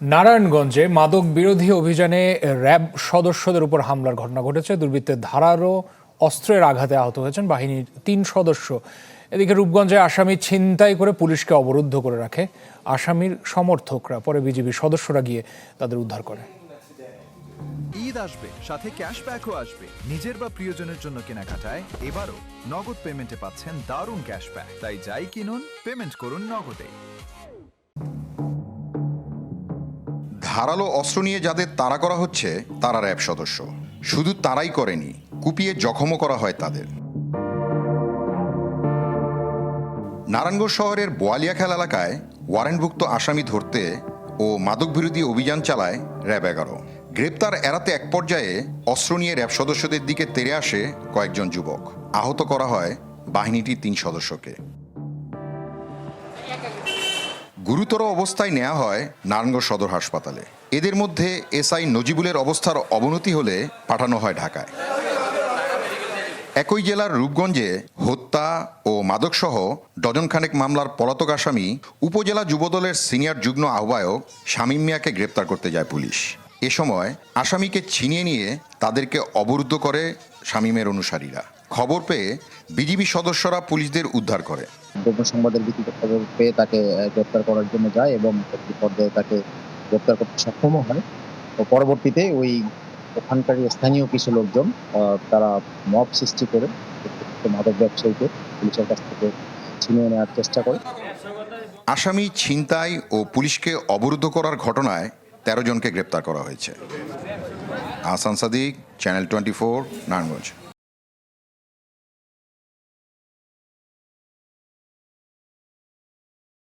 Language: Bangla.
নারায়ণগঞ্জে মাদক বিরোধী অভিযানে র্যাব সদস্যদের উপর হামলার ঘটনা ঘটেছে। দুর্বৃত্তের ধারালো অস্ত্রের আঘাতে আহত হয়েছেন বাহিনীর ৩ সদস্য। এদিকে রূপগঞ্জে আসামি ছিনতাই করে পুলিশকে অবরুদ্ধ করে রাখে আসামির সমর্থকরা। পরে বিজিবি সদস্যরা গিয়ে তাদের উদ্ধার করে। ঈদ আসবে, সাথে ক্যাশব্যাকও আসবে। নিজের বা প্রিয়জনের জন্য কেনাকাটায় এবারও নগদ পেমেন্টে পাচ্ছেন দারুণ ক্যাশব্যাক। তাই যাই কিনুন, পেমেন্ট করুন নগদে। ধারালো অস্ত্র নিয়ে যাদের তাড়া করা হচ্ছে তারা র্যাব সদস্য। শুধু তারাই করেনি, কুপিয়ে জখমও করা হয় তাদের। নারায়ণগঞ্জ শহরের বোয়ালিয়াখাল এলাকায় ওয়ারেন্টভুক্ত আসামি ধরতে ও মাদক বিরোধী অভিযান চালায় র্যাব 11। গ্রেপ্তার এড়াতে এক পর্যায়ে অস্ত্র নিয়ে র্যাব সদস্যদের দিকে তেড়ে আসে কয়েকজন যুবক। আহত করা হয় বাহিনীটির 3 সদস্যকে। গুরুতর অবস্থায় নেওয়া হয় নারায়ণগঞ্জ সদর হাসপাতালে। এদের মধ্যে এসআই নজিবুলের অবস্থার অবনতি হলে পাঠানো হয় ঢাকায়। একই জেলার রূপগঞ্জে হত্যা ও মাদকসহ ডজনখানেক মামলার পলাতক আসামি উপজেলা যুবদলের সিনিয়র যুগ্ম আহ্বায়ক শামীম মিয়াকে গ্রেপ্তার করতে যায় পুলিশ। এ সময় আসামিকে ছিনিয়ে নিয়ে তাদেরকে অবরুদ্ধ করে শামীমের অনুসারীরা। খবর পেয়ে বিজিবি সদস্যরা পুলিশদের উদ্ধার করে। গোপন সংবাদের ভিত্তিতে খবর পেয়ে তাকে গ্রেপ্তার করার জন্য যায় এবং পর্যায়ে তাকে গ্রেপ্তার করতে সক্ষম হয়। তো পরবর্তীতে ওখানকার স্থানীয় কিছু লোকজন তারা মব সৃষ্টি করে মাদক ব্যবসায়ীকে পুলিশের কাছ থেকে ছিনিয়ে নেওয়ার চেষ্টা করে। আসামি ছিনতাই ও পুলিশকে অবরুদ্ধ করার ঘটনায় 13 জনকে গ্রেপ্তার করা হয়েছে। আহসান সাদিক, চ্যানেল 24, নারায়ণগঞ্জ।